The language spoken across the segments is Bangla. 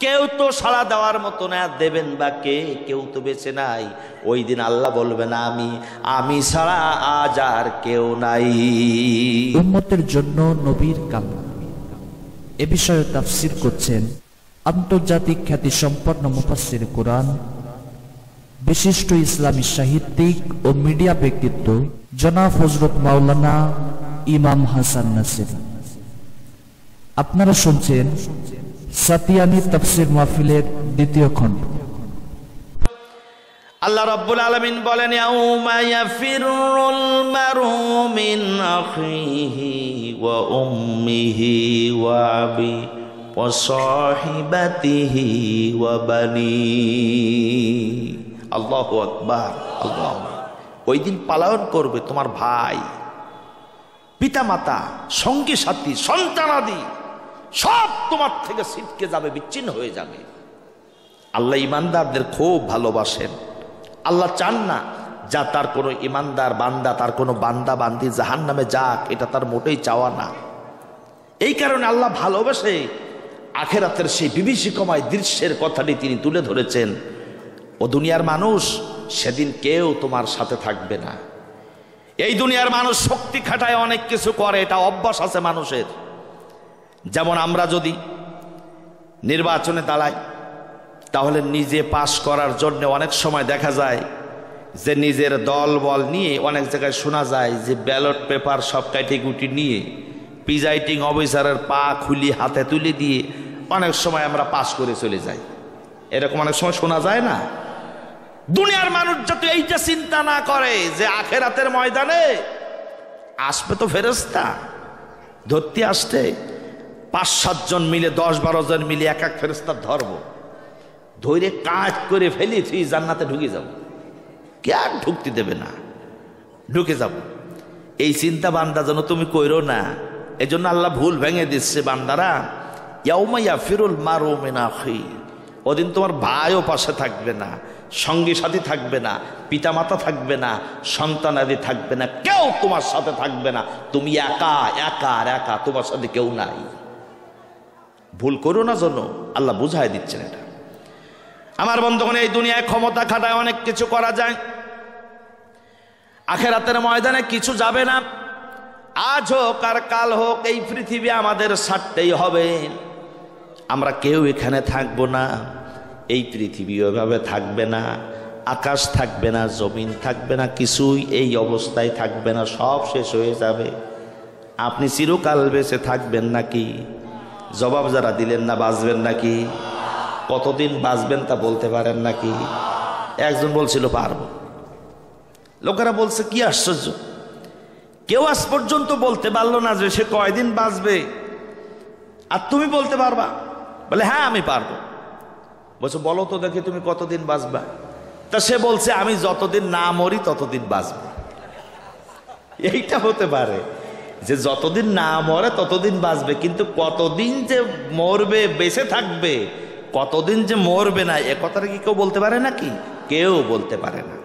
কেউ তো সাড়া দেওয়ার মতো না, দেবেন বা কে? কেউ তো বেঁচে নাই। ওই দিন আল্লাহ বলবেন আমি ছাড়া আজ আর কেউ নাই। উম্মতের জন্য নবীর কামনা, এ বিষয়ে তাফসীর করছেন আন্তর্জাতিক খ্যাতি সম্পন্ন মুফাসসির কোরআন, বিশিষ্ট ইসলামী সাহিত্যিক ও মিডিয়া ব্যক্তিত্ব জনাব হযরত মাওলানা ইমাম হাসান নাসিরী। আপনারা শুনছেন সাতিয়ানি তাফসীর মাহফিলের দ্বিতীয় খণ্ড। আল্লাহ রাব্বুল আলামিন বলেন, ইয়াউমা ইয়াফিরুল মারউ মিন আখিহি ওয়া উম্মিহি ওয়া আবি ওয়া সাহিবাতিহি ওয়া বানি। আল্লাহু আকবার, আল্লাহ। ওই দিন পালায়ন করবে তোমার ভাই, পিতামাতা, সঙ্গী সাথী, সন্তানাদি সব তোমার থেকে ছিটকে যাবে, বিচ্ছিন্ন হয়ে যাবে। আল্লাহ ইমানদারদের খুব ভালোবাসেন। আল্লাহ চান না যা তার কোনো ইমানদার বান্দা, তার কোনো বান্দা বান্দি জাহান্নামে যাক, এটা তার মোটেই চাওয়া না। এই কারণে আল্লাহ ভালোবাসে আখিরাতের সেই বিভীষিকাময় দৃশ্যের কথাটি তিনি তুলে ধরেছেন। ও দুনিয়ার মানুষ, সেদিন কেউ তোমার সাথে থাকবে না। এই দুনিয়ার মানুষ শক্তি খাটায় অনেক কিছু করে, এটা অভ্যাস আছে মানুষের। যেমন আমরা যদি নির্বাচনে দাঁড়াই, তাহলে নিজে পাশ করার জন্য অনেক সময় দেখা যায় যে নিজের দল বল নিয়ে অনেক জায়গায় শোনা যায় যে ব্যালট পেপার সব কাটি কুটি নিয়ে প্রিজাইডিং অফিসারের পা খুলি হাতে তুলে দিয়ে অনেক সময় আমরা পাশ করে চলে যাই। এরকম অনেক সময় শোনা যায় না? দুনিয়ার মানুষ যাতে এইটা চিন্তা না করে যে আখিরাতের ময়দানে আসবে তো ফেরেশতা ধরতে আসতে, 5-7 জন মিলে 10-12 জন মিলে এক এক ফেরেশতা ধরবো, ধরে কাজ করে ফেলি তুই জান্নাতে ঢুকে যাব, কে আর ঢুকতে দেবে না, ঢুকে যাব। এই চিন্তা বান্দা যেন তুমি কইরো না। এজন্য আল্লাহ ভুল ভেঙে দিচ্ছে, বান্দারা ইয়াউমা ইয়াফিরুল মারউ মিন আখি, ওদিন তোমার ভাইও পাশে থাকবে না, সঙ্গী সাথী থাকবে না, পিতামাতা থাকবে না, সন্তানাদি থাকবে না, কেউ তোমার সাথে থাকবে না। তুমি একা একা আর একা, তোমার সাথে কেউ নাই। ভুল করো না জন্য আল্লাহ বুঝাই দিচ্ছেন এটা। আমার বন্ধুগণ, এই দুনিয়ায় ক্ষমতা খাটায় অনেক কিছু করা যায়, আখিরাতের ময়দানে কিছু যাবে না। আজ হোক আর কাল হোক, এই পৃথিবী আমাদের ছাড়তেই হবে। আমরা কেউ এখানে থাকবো না, এই পৃথিবী ওইভাবে থাকবে না, আকাশ থাকবে না, জমিন থাকবে না, কিছুই এই অবস্থায় থাকবে না, সব শেষ হয়ে যাবে। আপনি চিরকাল বেঁচে থাকবেন নাকি? জবাব যারা দিলেন না, বাঁচবেন নাকি? কতদিন বাঁচবেন তা বলতে পারেন নাকি? একজন বলছিল পারবো। লোকেরা বলছে কি আশ্চর্য, কেউ আজ পর্যন্ত বলতে পারলো না যে সে কয়দিন বাঁচবে, আর তুমি বলতে পারবা? বলে হ্যাঁ আমি পারবো। বলছো বলো তো দেখি তুমি কতদিন বাঁচবা? তা সে বলছে আমি যতদিন না মরি ততদিন বাঁচবো। এইটা হতে পারে যে যতদিন না মরে ততদিন বাঁচবে, কিন্তু কতদিন যে মরবে, বেঁচে থাকবে, কতদিন যে মরবে না, এ কথাটা কি কেউ বলতে পারে নাকি? কেউ বলতে পারে না।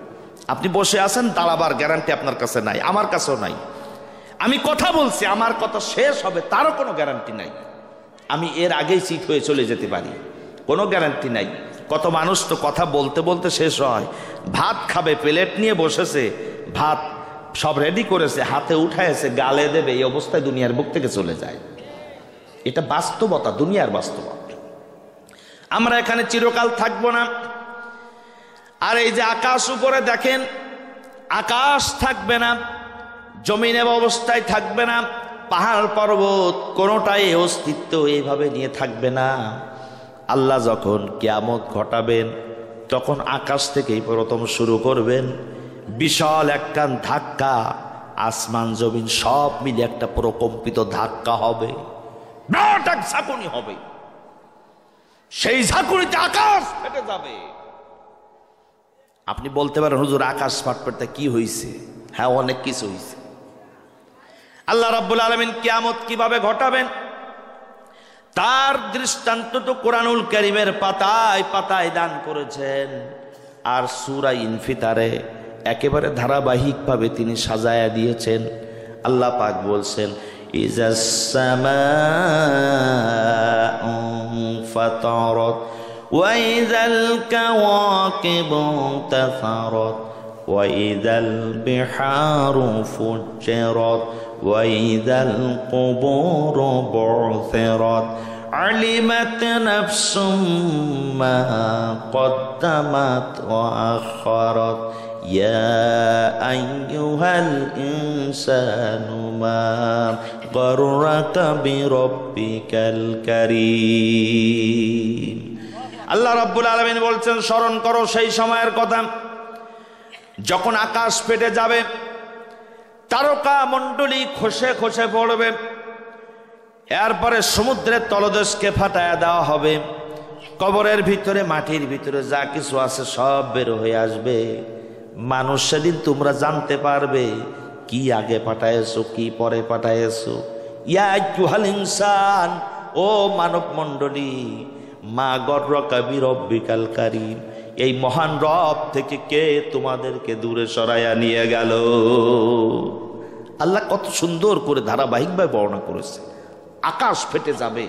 আপনি বসে আছেন, দাঁড়াবার গ্যারান্টি আপনার কাছে নাই, আমার কাছেও নাই। আমি কথা বলছি, আমার কথা শেষ হবে তারও কোনো গ্যারান্টি নাই। আমি এর আগেই চিট হয়ে চলে যেতে পারি, কোনো গ্যারান্টি নাই। কত মানুষ তো কথা বলতে বলতে শেষ হয়। ভাত খাবে, প্লেট নিয়ে বসেছে, ভাত সব রেডি করেছে, হাতে উঠাইছে, গালে দেবে, এই অবস্থায় দুনিয়ার বুক থেকে চলে যায়। এটা বাস্তবতা, দুনিয়ার বাস্তবতা। আমরা এখানে চিরকাল থাকবো না। আর এই যে আকাশ উপরে দেখেন, আকাশ থাকবে না, জমিনের অবস্থায় থাকবে না, পাহাড় পর্বত কোনোটাই অস্তিত্ব এইভাবে নিয়ে থাকবে না। আল্লাহ যখন কিয়ামত ঘটাবেন, তখন আকাশ থেকেই প্রথম শুরু করবেন। বিশাল একটা ধাক্কা, আসমান জমিন সব মিলে একটা প্রকম্পিত ধাক্কা হবে, বিরাট এক ঝাঁকুনি হবে। সেই ঝাঁকুনিতে আকাশ ফেটে যাবে। আপনি বলতে পারেন হুজুর আকাশ ফাটতে কি হয়েছে? হ্যাঁ, অনেক কিছু হয়েছে। আল্লাহ রাব্বুল আলামিন কিয়ামত কিভাবে ঘটাবেন তার দৃষ্টান্ত তো কোরআনুল কারীমের পাতায় পাতায় দান করেছেন। আর সূরা ইনফিতারে একেবারে ধারাবাহিকভাবে তিনি সাজায়া দিয়েছেন। আল্লাহ পাক বলছেন, ইযাস সামাউ ফাতারাত ওয়া ইযাল কাওয়াকিবু তাসারাত ওয়া ইযাল বিহারু ফুজ্জিরাত ওয়া ইযাল কুবুরু বু'থিরাত علمت نفس ما قدمت وأخرت يا أيها الإنسان ما غرك بربك الكريم আল্লাহ রাব্বুল আলামিন বলছেন স্মরণ করো সেই সময়ের কথা যখন আকাশ ফেটে যাবে, তারকা মণ্ডলী খসে খসে পড়বে, এরপরে সমুদ্রের তলদেশকে ফাটায়া দেওয়া হবে, কবরের ভিতরে মাটির ভিতরে যা কিছু আছে সব বের হয়ে আসবে। মানুষ সেদিন তোমরা জানতে পারবে কি আগে পাঠায়েছো কি পরে পাঠায়েছো। ইয়া আইয়ুহাল ইনসান, ও মানব মণ্ডলী, মা গররাকা বিরব্বিকাল কারীম, এই মহান রব থেকে কে তোমাদেরকে দূরে সরাইয়া নিয়ে গেল। আল্লাহ কত সুন্দর করে ধারাবাহিকভাবে বর্ণনা করেছে। আকাশ ফেটে যাবে,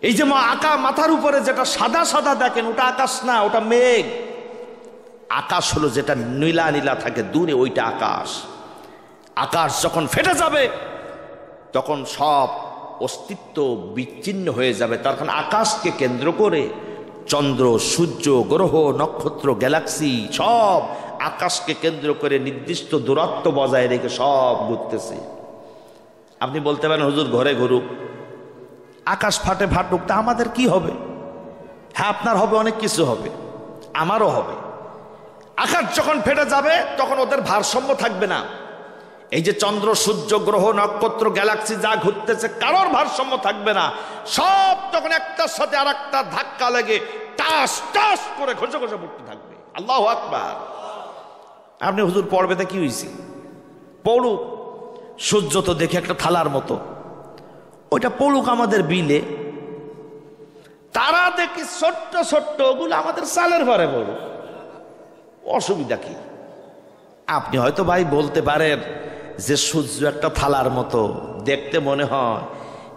এই যে মাথার উপরে যেটা সাদা সাদা দেখেন ওটা আকাশ না, ওটা মেঘ। আকাশ হলো যেটা নীলা নীলা থাকে দূরে, ওইটা আকাশ। আকাশ যখন ফেটে যাবে তখন সব অস্তিত্ব বিচ্ছিন্ন হয়ে যাবে। তার কারণ আকাশকে কেন্দ্র করে চন্দ্র, সূর্য, গ্রহ, নক্ষত্র, গ্যালাক্সি সব আকাশকে কেন্দ্র করে নির্দিষ্ট দূরত্ব বজায় রেখে সব ঘুরতেছে। আপনি বলতে পারেন হুজুর ঘরে ঘুরুক, আকাশ ফাটে ফাটুক, তা আমাদের কি হবে? হ্যাঁ, আপনার হবে, অনেক কিছু হবে, আমারও হবে। আকাশ যখন ফেটে যাবে তখন ওদের ভারসাম্য থাকবে না। এই যে চন্দ্র, সূর্য, গ্রহ, নক্ষত্র, গ্যালাক্সি যা ঘুরতেছে কারোর ভারসাম্য থাকবে না। সব তখন একটার সাথে আর একটা ধাক্কা লেগে টাস টাস করে খসে খসে পড়তে থাকবে। আল্লাহু আকবার। আপনি হুজুর পড়বে তা কি হয়েছে? পড়ুক, সূর্য তো দেখে একটা থালার মতো, ওইটা পড়ুক আমাদের বিলে। তারা দেখি ছোট্ট ছোট্ট, ওগুলো আমাদের সালের ঘরে পড়ুক, অসুবিধা কি? আপনি হয়তো ভাই বলতে পারেন যে সূর্য একটা থালার মতো দেখতে মনে হয়,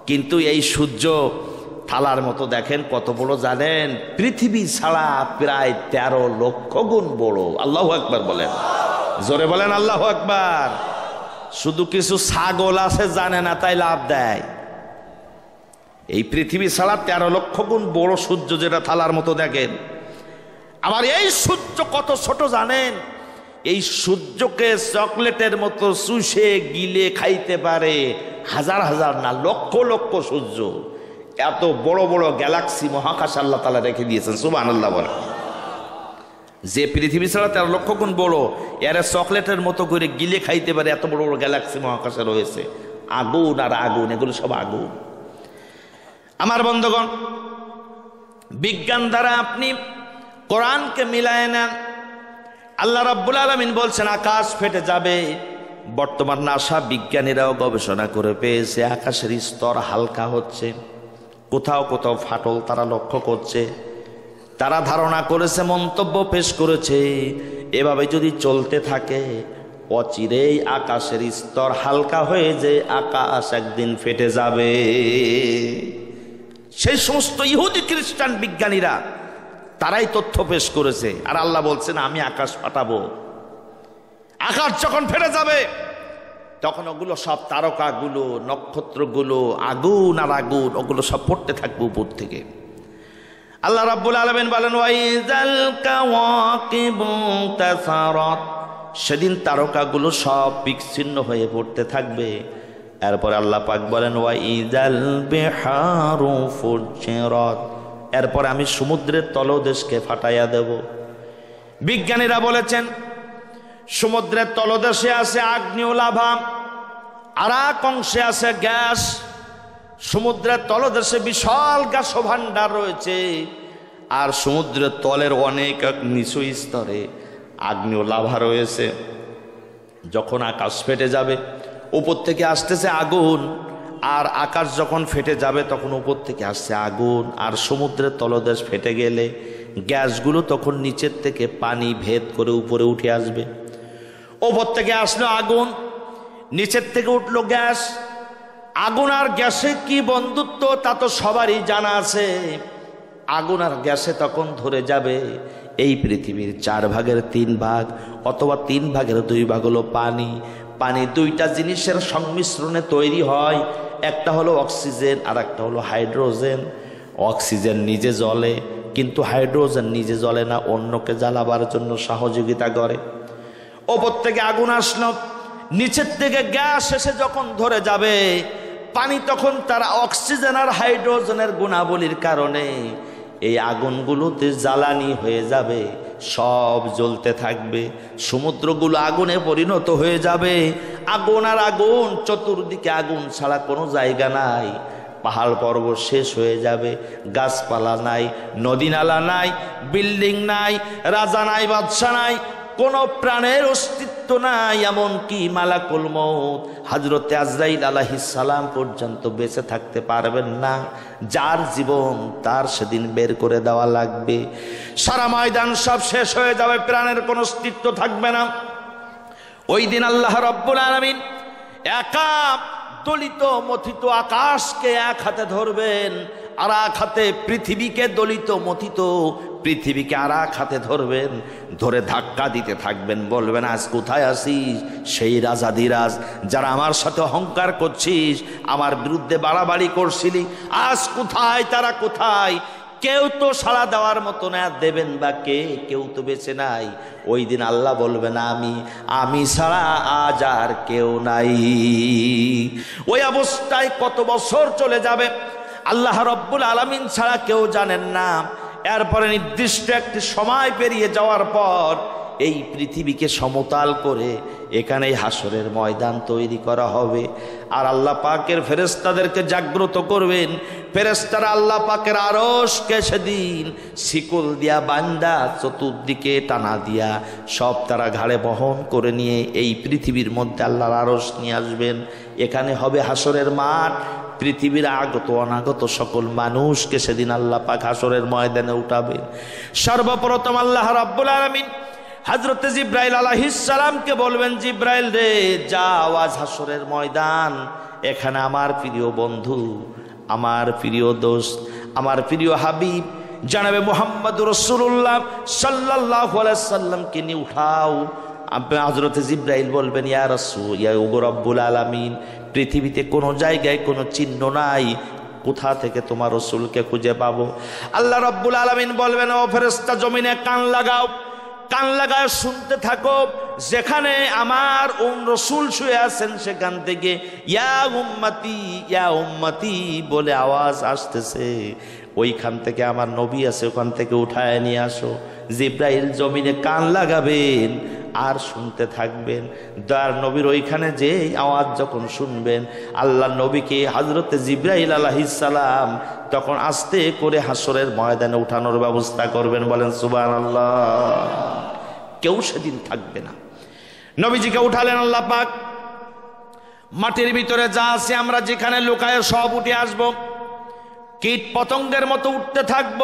কিন্তু এই সূর্য থালার মতো দেখেন কত বড় জানেন? পৃথিবী ছাড়া প্রায় 13 লক্ষ গুণ বড়। আল্লাহু আকবার বলেন, জোরে বলেন আল্লাহু আকবার। শুধু কিছু ছাগল আছে জানে না, তাই লাভ দেয়। এই পৃথিবী ছাড়া 13 লক্ষ গুণ বড় সূর্য, যেটা থালার মতো দেখেন। আবার এই সূর্য কত ছোট জানেন? এই সূর্যকে চকলেটের মতো চুষে গিলে খাইতে পারে হাজার হাজার না লক্ষ লক্ষ সূর্য। এত বড় বড় গ্যালাক্সি মহাকাশ আল্লাহ তাআলা রেখে দিয়েছেন, সুবহানাল্লাহ বলেন। যে পৃথিবী ছাড়া 13 লক্ষ গুণ বড়, এর চকলেটের মতো করে গিলে খাইতে পারে এত বড় বড় গ্যালাক্সি মহাকাশে রয়েছে। আগুন আর আগুন, এগুলো সব আগুন। আমার বন্ধুগণ, বিজ্ঞান দ্বারা আপনি কোরআনকে মিলায় নেন। আল্লাহ রাব্বুল আলামিন বলছেন আকাশ ফেটে যাবে। বর্তমান নাসা বিজ্ঞানীরাও গবেষণা করে পেয়েছে আকাশের স্তর হালকা হচ্ছে, কোথাও কোথাও ফাটল তারা লক্ষ্য করছে। তারা ধারণা করেছে, মন্তব্য পেশ করেছে, এভাবে যদি চলতে থাকে অচিরেই আকাশের স্তর হালকা হয়ে যে আকাশ একদিন ফেটে যাবে। সেই সমস্ত ইহুদি খ্রিস্টান বিজ্ঞানীরা তারাই তথ্য পেশ করেছে। আর আল্লাহ বলছেন আমি আকাশ ফাটাবো। আকাশ যখন ফেটে যাবে তখন ওগুলো সব তারকাগুলো, নক্ষত্রগুলো, আগুন আর আগুন, ওগুলো সব পড়তে থাকবে উপর থেকে। আল্লাহ রাব্বুল আলামিন বলেন ওয়াইযাল কাওয়াকিবু তাসারাত, সেদিন তারকাগুলো সব বিচ্ছিন্ন হয়ে পড়তে থাকবে। এরপর আল্লাহ পাক বলেন ওয়াইযাল বিহারু ফুজ্জিরাত, এরপর আমি সমুদ্রের তলদেশকে ফাটাইয়া দেব। বিজ্ঞানীরা বলেছেন সমুদ্রের তলদেশে আছে আগ্নেয় লাভা, আর এক অংশে আছে গ্যাস। সমুদ্রের তলদেশে বিশাল গ্যাস ভান্ডার রয়েছে, আর সমুদ্রের তলের অনেক নিচু স্তরে আগ্নেয় লাভা রয়েছে। যখন আকাশ ফেটে যাবে উপর থেকে আসতেছে আগুন, আর আকাশ যখন ফেটে যাবে তখন উপর থেকে আসছে আগুন। আর সমুদ্রের তলদেশ ফেটে গেলে গ্যাসগুলো তখন নিচের থেকে পানি ভেদ করে উপরে উঠে আসবে। উপর থেকে আসলো আগুন, নিচের থেকে উঠলো গ্যাস, আগুন আর গ্যাসে কি বন্ধুত্ব তা তো সবারই জানা আছে। আগুন আর গ্যাসে তখন ধরে যাবে এই পৃথিবীর 4 ভাগের 3 ভাগ অথবা 3 ভাগের 2 ভাগ হলো পানি। পানি দুইটা জিনিসের সংমিশ্রণে তৈরি হয়, একটা হলো অক্সিজেন আর একটা হলো হাইড্রোজেন। অক্সিজেন নিজে জ্বলে কিন্তু হাইড্রোজেন নিজে জ্বলে না, অন্যকে জ্বালাবার জন্য সহযোগিতা করে। ওপর থেকে আগুন আসলো, নিচের থেকে গ্যাস এসে যখন ধরে যাবে পানি, তখন তার অক্সিজেন আর হাইড্রোজেনের গুণাবলীর কারণে এই আগুনগুলোতে জ্বালানি হয়ে যাবে, সব জ্বলতে থাকবে। সমুদ্রগুলো আগুনে পরিণত হয়ে যাবে। আগুন আর আগুন, চতুর্দিকে আগুন ছাড়া কোনো জায়গা নাই। পাহাড় পর্বত শেষ হয়ে যাবে, গাছপালা নাই, নদী নালা নাই, বিল্ডিং নাই, রাজা নাই, বাদশা নাই, কোনো প্রাণের অস্তিত্ব নাই। এমনকি মালাকুল মউত হযরতে আজরাইল আলাইহিস সালাম পর্যন্ত বেঁচে থাকতে পারবেন না। যার জীবন তার সেদিন বের করে দেওয়া লাগবে। সারা ময়দান সব শেষ হয়ে যাবে, প্রাণের কোনো অস্তিত্ব থাকবে না। ওই দিন আল্লাহ রাব্বুল আলামিন একা দলিত মথিত আকাশকে এক হাতে ধরবেন, আর এক হাতে পৃথিবীকে, দলিত মথিত পৃথিবীকে আর এক হাতে ধরবেন, ধরে ধাক্কা দিতে থাকবেন। বলবেন, আজ কোথায় আসিস সেই রাজাধিরাজ, যারা আমার সাথে অহংকার করছিস, আমার বিরুদ্ধে বাড়াবাড়ি করছিলি, আজ কোথায়, তারা কোথায়? কেউ তো সাড়া দেওয়ার মতো না, দেবেন বা কে? কেউ তো বেঁচে নাই। ওই দিন আল্লাহ বলবেন, আমি ছাড়া আজ আর কেউ নাই। ওই অবস্থায় কত বছর চলে যাবে আল্লাহ রব্বুল আলামিন ছাড়া কেউ জানেন না। এরপরে নির্দিষ্ট একটি সময় পেরিয়ে যাওয়ার পর এই পৃথিবীকে সমতল করে এখানেই হাসরের ময়দান তৈরি করা হবে। আর আল্লাহ পাকের ফেরেশতাদেরকে জাগ্রত করবেন। ফেরেশতারা আল্লাহ পাকের আরশকে সেদিন শিকল দিয়া বান্দা চতুর্দিকে টানা দিয়া সব তারা ঘাড়ে বহন করে নিয়ে এই পৃথিবীর মধ্যে আল্লাহর আরশ নিয়ে আসবেন। এখানে হবে হাসরের মাঠ। পৃথিবীর আগত অনাগত সকল মানুষকে সেদিন আল্লাহ পাক হাসরের ময়দানে উঠাবেন। সর্বপ্রথম আল্লাহ রাব্বুল আলামিন হযরতে জিব্রাইল আলাইহিস সালামকে বলবেন, জিব্রাইল রে, যাও আজ হাসরের ময়দান, এখানে আমার প্রিয় বন্ধু, আমার প্রিয় দোস্ত, আমার প্রিয় হাবিব জনাবে মুহাম্মদুর রাসূলুল্লাহ সাল্লাল্লাহু আলাইহি সাল্লামকে নিয়ে উঠাও। আপনি হযরতে জিব্রাইল বলবেন, ইয়া রাসূল, ইয়া রব্বুল আলামিন, পৃথিবীতে কোনো জায়গায় কোনো চিহ্ন নাই, কোথা থেকে তোমার রাসূলকে খুঁজে পাবো? আল্লাহ রাব্বুল আলামিন বলবেন, ও ফেরেশতা, জমিনে কান লাগাও, কান লাগায় শুনতে থাকো। যেখানে আমার রাসূল শুয়ে আছেন সেখান থেকে ইয়া উম্মতি, ইয়া উম্মতি বলে আওয়াজ আসতেছে। ওইখান থেকে আমার নবী আছে, ওখান থেকে উঠায় নিয়ে আসো। জিব্রাইল জমিনে কান লাগাবেন আর শুনতে থাকবেন। দয়ার নবীর ওইখানে যে আওয়াজ যখন শুনবেন, আল্লাহ নবীকে হযরতে জিব্রাইল আলাইহিস সালাম তখন আস্তে করে হাসরের ময়দানে উঠানোর ব্যবস্থা করবেন। বলেন সুবহানাল্লাহ। কেউ সেদিন থাকবে না। নবীজিকে উঠালেন আল্লাহ পাক। মাটির ভিতরে যা আছে আমরা যেখানে লুকায় সব উঠে আসব, কীট পতঙ্গের মতো উঠতে থাকব।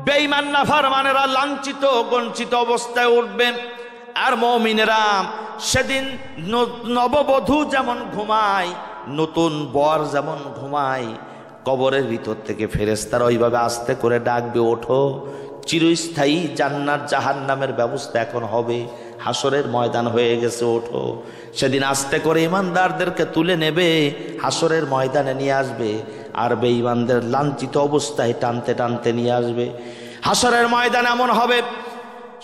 বেঈমান নাফরমানেরা লাঞ্ছিত গঞ্চিত অবস্থায় উঠবেন। আর মুমিনেরা সেদিন নববধূ যেমন ঘুমায়, নতুন বর যেমন ঘুমায়, কবরের ভিতর থেকে ফেরেশতারা ওইভাবে আস্তে করে ডাকবে, ওঠো। চিরস্থায়ী জান্নাত জাহান্নামের ব্যবস্থা এখন হবে। হাসরের ময়দান হয়ে গেছে, ওঠো। সেদিন আস্তে করে ইমানদারদেরকে তুলে নেবে, হাসরের ময়দানে নিয়ে আসবে। আর বেঈমানদের লাঞ্ছিত অবস্থায় টানতে টানতে নিয়ে আসবে। হাসরের ময়দান এমন হবে,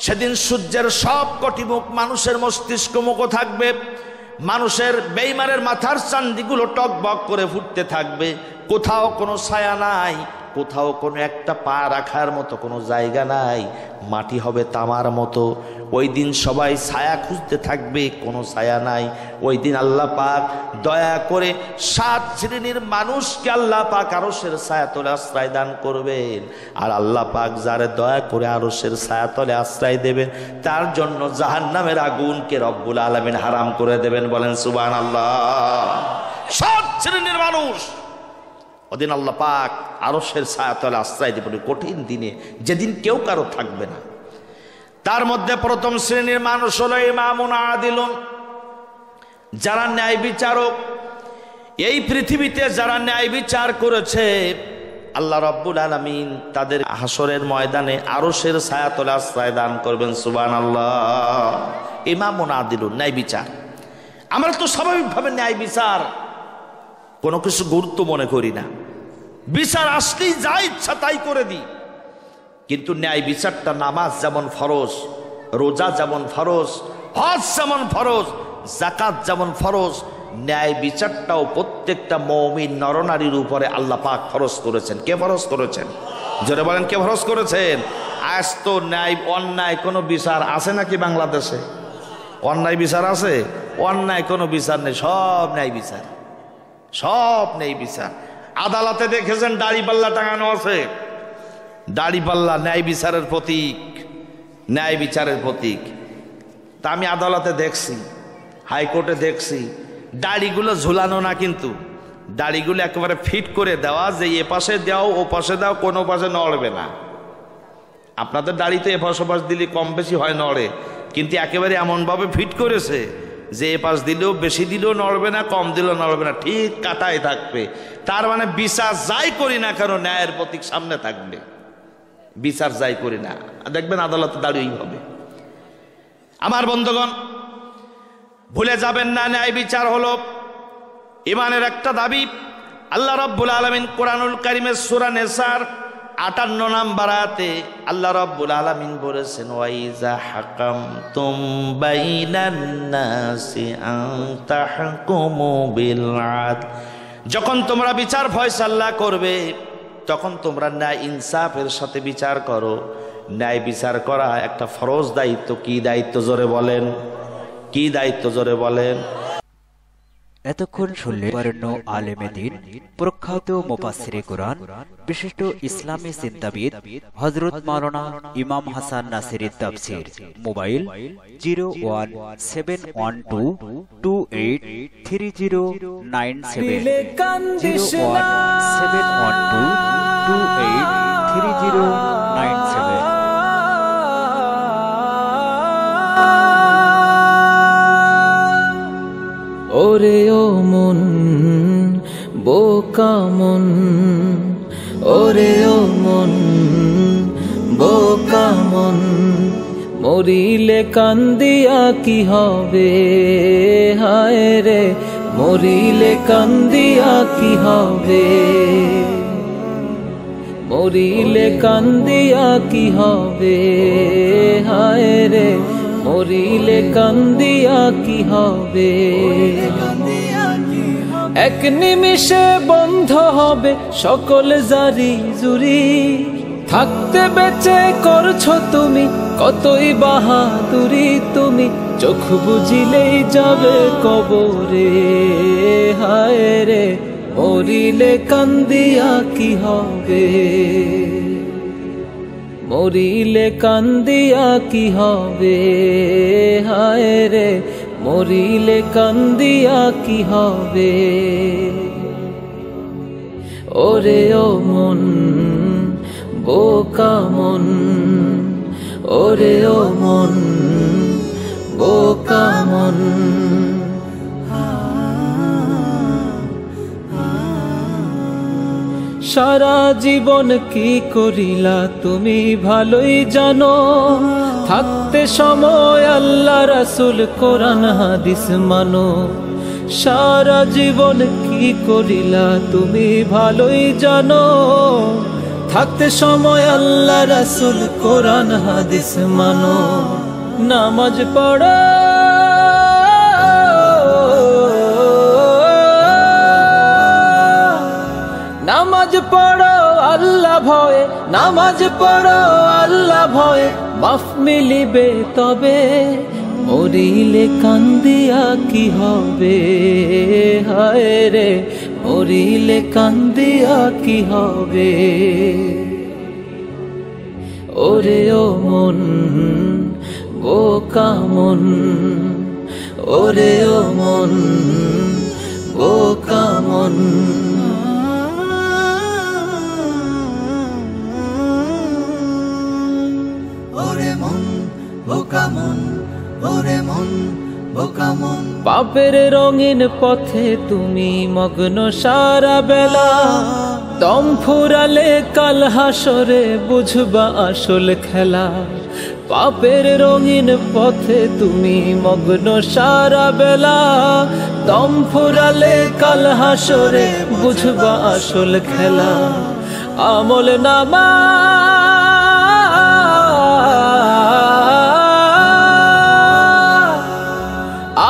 সেদিন সূর্যের সব কটি মুখ মানুষের মস্তিষ্ক মুখও থাকবে। মানুষের বেঈমানের মাথার চান্দিগুলো টকবক করে ফুটতে থাকবে। কোথাও কোনো ছায়া নাই, কোথাও কোনো একটা পা রাখার মতো কোনো জায়গা নাই। মাটি হবে তামার মতো। ওই দিন সবাই ছায়া খুঁজতে থাকবে, কোনো ছায়া নাই। ওই দিন আল্লাহ পাক দয়া করে 7 শ্রেণীর মানুষকে আল্লাহ পাক আরশের ছায়াতলে আশ্রয় দান করবেন। আর আল্লাহ পাক যারে দয়া করে আরশের ছায়াতলে আশ্রয় দেবেন, তার জন্য জাহান্নামের আগুনকে রব্বুল আলামিন হারাম করে দেবেন। বলেন সুবহানাল্লাহ। 7 শ্রেণীর মানুষ ওদিন আল্লাহ পাক আরশের ছায়াতলে আশ্রয় দেবেন, কঠিন দিনে, যেদিন কেউ কারো থাকবে না। তার মধ্যে প্রথম শ্রেণীর মানুষ হলো ইমামুন আদিলুন, যারা ন্যায় বিচারক। এই পৃথিবীতে যারা ন্যায় বিচার করেছে আল্লাহ রাব্বুল আলামিন তাদের হাসরের ময়দানে আরশের ছায়াতলে আশ্রয় দান করবেন। সুবহানাল্লাহ। ইমামুন আদিলুন, ন্যায় বিচার। আমরা তো স্বাভাবিকভাবে ন্যায় বিচার কোনো কিছু গুরুত্ব মনে করি না, বিচার আসলেই যা ইচ্ছা তাই করে দিই। কিন্তু ন্যায় বিচারটা নামাজ যেমন ফরজ, রোজা যেমন ফরজ, হজ যেমন ফরজ, যাকাত যেমন ফরজ, ন্যায় বিচারটাও প্রত্যেকটা মুমিন নরনারীর উপরে আল্লাহ পাক ফরজ করেছেন। কে ফরজ করেছেন? জোরে বলেন, কে ফরজ করেছেন? আজ তো ন্যায় অন্যায় কোনো বিচার আছে নাকি বাংলাদেশে? অন্যায় বিচার আছে? অন্যায় কোনো বিচার নেই, সব ন্যায় বিচার, সব ন্যায় বিচার। আদালতে দেখেছেন দাড়িপাল্লা টাঙানো আছে, দাড়িপাল্লা ন্যায় বিচারের প্রতীক, ন্যায় বিচারের প্রতীক। তা আমি আদালতে দেখছি, হাইকোর্টে দেখছি, দাড়িগুলো ঝুলানো না, কিন্তু দাড়িগুলো একেবারে ফিট করে দেওয়া, যে এ পাশে দাও ও পাশে দাও, কোনো পাশে নড়বে না। আপনাদের দাড়িতে এপাশ ওপাশ দিলে কম বেশি হয়, নড়ে, কিন্তু একেবারে এমনভাবে ফিট করেছে যে এ পাশ দিলেও বেশি দিলেও নড়বে না, কম দিলেও নড়বে না, ঠিক কাটায় থাকবে। তার মানে বিচার যাই করি না কেন ন্যায়ের প্রতীক সামনে থাকবে। বিচার যাই করি না, দেখবেন আদালতে দাঁড়িয়েই হবে। আমার বন্ধুগণ, ভুলে যাবেন না, ন্যায় বিচার হলো ইমানের একটা দাবি। আল্লাহ রাব্বুল আলামিন কোরআনুল কারীমের সূরা নিসার 58 নম্বর আয়াতে আল্লাহ রাব্বুল আলামিন বলেছেন, ওয়াইজা হাকামতুম বাইনান নাসি আন তাহকুমু বিল আদল, যখন তোমরা বিচার ফয়সালা করবে তখন তোমরা ন্যায় ইনসাফের সাথে বিচার করো। ন্যায় বিচার করা একটা ফরজ দায়িত্ব। কি দায়িত্ব জোরে বলেন? কি দায়িত্ব জোরে বলেন? এতক্ষণ শুনলেন বরেণ্য আলেমে দ্বীন, প্রখ্যাত মুফাসসিরে কুরআন, বিশিষ্ট ইসলামী চিন্তাবিদ হযরত মাওলানা ইমাম হাসান নাসিরীর তাফসীর। মোবাইল 01712283097, 01712283097। ওরে ও মন বোকা মন, ওরে ও মন বোকা মন, মরিলে কান্দিয়া কি হবে, হায় রে মরিলে কান্দিয়া কি হবে, মরিলে কান্দিয়া কি হবে, হায় রে মরিলে কান্দিয়া কি হবে। এক নিমিষে বন্ধ হবে সকল জারি জুরি, থাকতে বেঁচে করছো তুমি কতই বাহাদুরি, তুমি চোখ বুঝিলেই যাবে কবরে, হায় রে মরিলে কান্দিয়া কি হবে, মরিলে কান্দিয়া কি হবে, হায় রে মরিলে কান্দিয়া কি হবে। ওরে ও মন বোকা মন, ওরে ও মন বোকা মন, সারা জীবন কি করিলা তুমি ভালোই জানো, থাকতে সময় আল্লাহ রাসূল কোরআন হাদিস মানো। সারা জীবন কি করিলা তুমি ভালোই জানো, থাকতে সময় আল্লাহ রাসূল কোরআন হাদিস মানো। নামাজ পড়ো নামাজ পড়ো আল্লাহ ভয়ে, নামাজ পড়ো আল্লাহ ভয়ে, মাফ মিলিবে তবে, মরিলে কান্দিয়া কি হবে, হায় রে মরিলে কান্দিয়া কি হবে। ওরে ও মন বোকা মন, ওরে ও মন বোকা মন, ওরে মন বোকা মন, ওরে মন বোকা মন। পাপের রঙিন পথে তুমি মগ্ন সারা বেলা, দম ফুরালে কাল হাসরে বুঝবা আসল খেলা। পাপের রঙিন পথে তুমি মগ্ন সারা বেলা, দম ফুরালে কাল হাসরে বুঝবা আসল খেলা। আমল নামা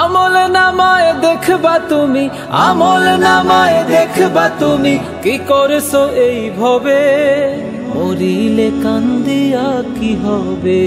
আমল নামায় দেখবা তুমি, আমল নামায় দেখবা তুমি কি করছো এই ভবে, মরিলে কান্দিয়া কি হবে।